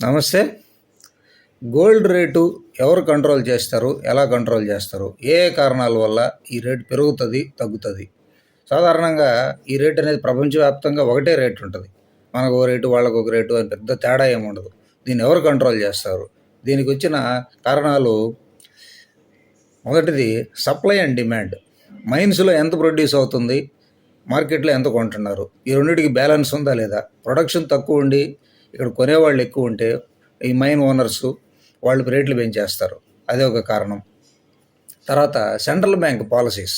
నమస్తే. Gold rate ఎవరు control చేస్తారు? ఎలా కంట్రోల్ చేస్తారు? ఏ ఏ కారణాల వల్ల ఈ రేటు పెరుగుతుంది, తగ్గుతుంది? సాధారణంగా ఈ రేట్ అనేది ప్రపంచవ్యాప్తంగా ఒకటే రేట్ ఉంటుంది. మనకు ఒక రేటు, వాళ్ళకు ఒక రేటు అని పెద్ద తేడా ఏమి ఉండదు. దీన్ని ఎవరు కంట్రోల్ చేస్తారు? దీనికి వచ్చిన కారణాలు, మొదటిది సప్లై అండ్ డిమాండ్. మైన్స్లో ఎంత ప్రొడ్యూస్ అవుతుంది, మార్కెట్లో ఎంత కొంటున్నారు, ఈ రెండింటికి బ్యాలెన్స్ ఉందా లేదా? ప్రొడక్షన్ తక్కువ ఉండి ఇక్కడ కొనేవాళ్ళు ఎక్కువ ఉంటే ఈ మైన్ ఓనర్సు వాళ్ళు రేట్లు పెంచేస్తారు. అదే ఒక కారణం. తర్వాత సెంట్రల్ బ్యాంక్ పాలసీస్.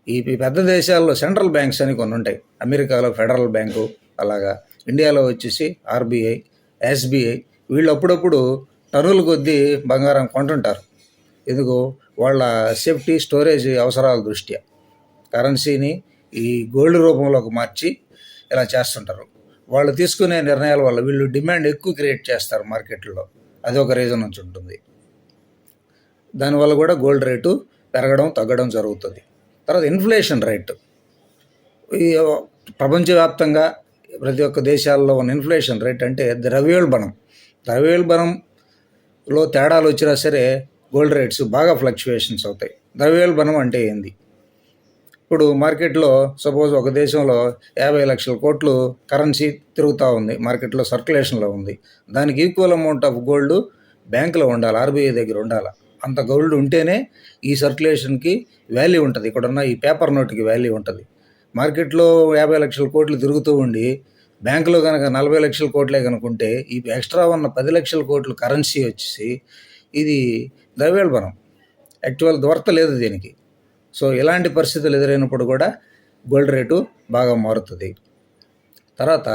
ఈ పెద్ద దేశాల్లో సెంట్రల్ బ్యాంక్స్ అని కొన్ని ఉంటాయి. అమెరికాలో ఫెడరల్ బ్యాంకు, అలాగా ఇండియాలో వచ్చేసి ఆర్బీఐ, ఎస్బీఐ. వీళ్ళు అప్పుడప్పుడు టన్నుల కొద్దీ బంగారం కొంటుంటారు. ఎందుకు? వాళ్ళ సేఫ్టీ, స్టోరేజ్ అవసరాల దృష్ట్యా కరెన్సీని ఈ గోల్డ్ రూపంలోకి మార్చి ఇలా చేస్తుంటారు. వాళ్ళు తీసుకునే నిర్ణయాల వల్ల వీళ్ళు డిమాండ్ ఎక్కువ క్రియేట్ చేస్తారు మార్కెట్లో. అది ఒక రీజన్ నుంచి ఉంటుంది. దానివల్ల కూడా గోల్డ్ రేటు పెరగడం, తగ్గడం జరుగుతుంది. తర్వాత ఇన్ఫ్లేషన్ రేటు. ఈ ప్రపంచవ్యాప్తంగా ప్రతి ఒక్క దేశాల్లో ఉన్న ఇన్ఫ్లేషన్ రేట్ అంటే ద్రవ్యోల్బణంలో తేడాలు వచ్చినా సరే గోల్డ్ రేట్స్ బాగా ఫ్లక్చువేషన్స్ అవుతాయి. ద్రవ్యోల్బణం అంటే ఏంది? ఇప్పుడు మార్కెట్లో సపోజ్ ఒక దేశంలో 50 లక్షల కోట్లు కరెన్సీ తిరుగుతూ ఉంది, మార్కెట్లో సర్క్యులేషన్లో ఉంది. దానికి ఈక్వల్ అమౌంట్ ఆఫ్ గోల్డ్ బ్యాంకులో ఉండాలి, ఆర్బీఐ దగ్గర ఉండాలి. అంత గోల్డ్ ఉంటేనే ఈ సర్క్యులేషన్కి వాల్యూ ఉంటుంది. ఇక్కడున్న ఈ పేపర్ నోట్కి వాల్యూ ఉంటుంది. మార్కెట్లో 50 లక్షల కోట్లు తిరుగుతూ ఉండి బ్యాంకులో కనుక 40 లక్షల కోట్లే కనుకుంటే ఈ ఎక్స్ట్రా ఉన్న 10 లక్షల కోట్లు కరెన్సీ వచ్చేసి ఇది ద్రవ్యోల్బణం. యాక్చువల్ దొరత లేదు దీనికి. సో ఇలాంటి పరిస్థితులు ఎదురైనప్పుడు కూడా గోల్డ్ రేటు బాగా మారుతుంది. తర్వాత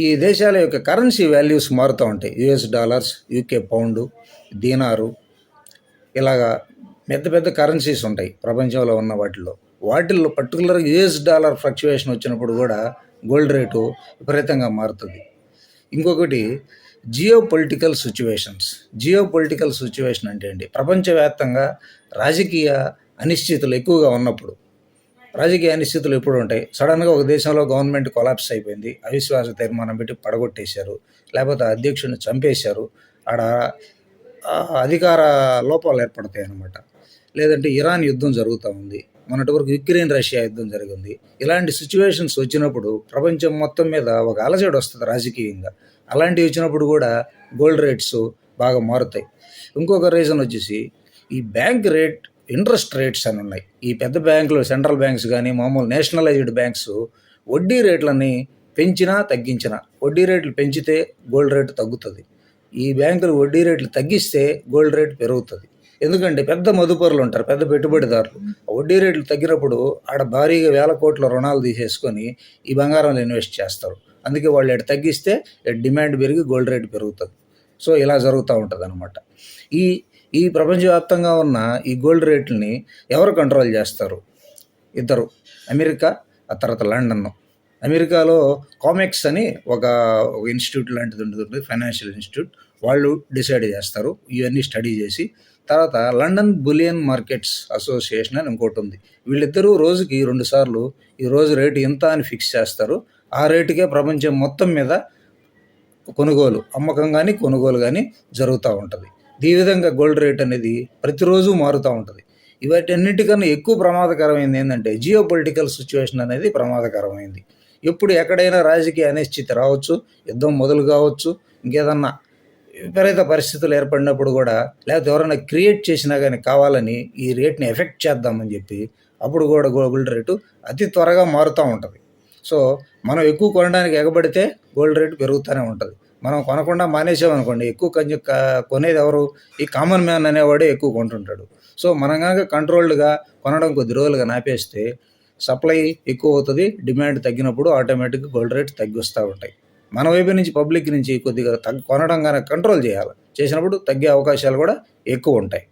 ఈ దేశాల యొక్క కరెన్సీ వాల్యూస్ మారుతూ ఉంటాయి. యుఎస్ డాలర్స్, యూకే పౌండు, దీనారు, ఇలాగా పెద్ద పెద్ద కరెన్సీస్ ఉంటాయి ప్రపంచంలో ఉన్న వాటిల్లో పర్టికులర్గా యుఎస్ డాలర్ ఫ్లక్చువేషన్ వచ్చినప్పుడు కూడా గోల్డ్ రేటు విపరీతంగా మారుతుంది. ఇంకొకటి జియో పొలిటికల్ సిచ్యువేషన్ అంటే ఏంటి? ప్రపంచవ్యాప్తంగా రాజకీయ అనిశ్చితులు ఎక్కువగా ఉన్నప్పుడు. రాజకీయ అనిశ్చితులు ఎప్పుడు ఉంటాయి? సడన్గా ఒక దేశంలో గవర్నమెంట్ కొలాప్స్ అయిపోయింది, అవిశ్వాస తీర్మానం పెట్టి పడగొట్టేశారు, లేకపోతే అధ్యక్షుడిని చంపేశారు, ఆడ అధికార లోపాలు ఏర్పడతాయి అన్నమాట. లేదంటే ఇరాన్ యుద్ధం జరుగుతూ ఉంది, మొన్నటి వరకు యుక్రెయిన్ రష్యా యుద్ధం జరిగింది. ఇలాంటి సిచ్యువేషన్స్ వచ్చినప్పుడు ప్రపంచం మొత్తం మీద ఒక అలజడి వస్తుంది రాజకీయంగా. అలాంటివి వచ్చినప్పుడు కూడా గోల్డ్ రేట్స్ బాగా మారుతాయి. ఇంకొక రీజన్ వచ్చేసి ఈ బ్యాంక్ రేట్, ఇంట్రెస్ట్ రేట్స్ అని ఉన్నాయి. ఈ పెద్ద బ్యాంకులు, సెంట్రల్ బ్యాంక్స్ కానీ మామూలు నేషనలైజ్డ్ బ్యాంక్స్ వడ్డీ రేట్లని పెంచినా తగ్గించినా, వడ్డీ రేట్లు పెంచితే గోల్డ్ రేటు తగ్గుతుంది. ఈ బ్యాంకులు వడ్డీ రేట్లు తగ్గిస్తే గోల్డ్ రేటు పెరుగుతుంది. ఎందుకంటే పెద్ద మదుపరులు ఉంటారు, పెద్ద పెట్టుబడిదారులు. వడ్డీ రేట్లు తగ్గినప్పుడు ఆడ భారీగా 1000 కోట్ల రుణాలు తీసేసుకొని ఈ బంగారంలో ఇన్వెస్ట్ చేస్తారు. అందుకే వాళ్ళు ఎటు తగ్గిస్తే డిమాండ్ పెరిగి గోల్డ్ రేటు పెరుగుతుంది. సో ఇలా జరుగుతూ ఉంటుంది అనమాట. ఈ ప్రపంచవ్యాప్తంగా ఉన్న ఈ గోల్డ్ రేట్లని ఎవరు కంట్రోల్ చేస్తారు? ఇద్దరు, అమెరికా, ఆ తర్వాత లండన్. అమెరికాలో కామెక్స్ అని ఒక ఇన్స్టిట్యూట్ లాంటిది ఉంటుంది, ఫైనాన్షియల్ ఇన్స్టిట్యూట్. వాళ్ళు డిసైడ్ చేస్తారు ఇవన్నీ స్టడీ చేసి. తర్వాత లండన్ బులియన్ మార్కెట్స్ అసోసియేషన్ అని ఇంకోటి ఉంది. వీళ్ళిద్దరూ రోజుకి 2 సార్లు ఈ రోజు రేటు ఎంత అని ఫిక్స్ చేస్తారు. ఆ రేటుకే ప్రపంచం మొత్తం మీద అమ్మకం కానీ కొనుగోలు కానీ జరుగుతూ ఉంటుంది. ఈ విధంగా గోల్డ్ రేట్ అనేది ప్రతిరోజు మారుతూ ఉంటుంది. ఇవన్నిటికన్నా ఎక్కువ ప్రమాదకరమైంది ఏంటంటే జియో పొలిటికల్ సిచ్యువేషన్ అనేది ప్రమాదకరమైంది. ఎప్పుడు ఎక్కడైనా రాజకీయ అనిశ్చితి రావచ్చు, యుద్ధం మొదలు కావచ్చు, ఇంకేదన్నా విపరీత పరిస్థితులు ఏర్పడినప్పుడు కూడా, లేకపోతే ఎవరైనా క్రియేట్ చేసినా కానీ కావాలని ఈ రేట్ని ఎఫెక్ట్ చేద్దామని చెప్పి అప్పుడు కూడా గోల్డ్ రేటు అతి త్వరగా మారుతూ ఉంటుంది. సో మనం ఎక్కువ కొనడానికి ఎగబడితే గోల్డ్ రేటు పెరుగుతూనే ఉంటుంది. మనం కొనకుండా మానేసామనుకోండి, ఎక్కువ కొనేది ఎవరు? ఈ కామన్ మ్యాన్ అనేవాడే ఎక్కువ కొంటుంటాడు. సో మనం కనుక కంట్రోల్డ్గా కొనడం కొద్ది రోజులుగా నాపేస్తే సప్లై ఎక్కువ అవుతుంది, డిమాండ్ తగ్గినప్పుడు ఆటోమేటిక్గా గోల్డ్ రేట్ తగ్గిస్తూ ఉంటాయి. మన వైపు నుంచి, పబ్లిక్ నుంచి కొద్దిగా కొనడం కనుక కంట్రోల్ చేయాలి. చేసినప్పుడు తగ్గే అవకాశాలు కూడా ఎక్కువ ఉంటాయి.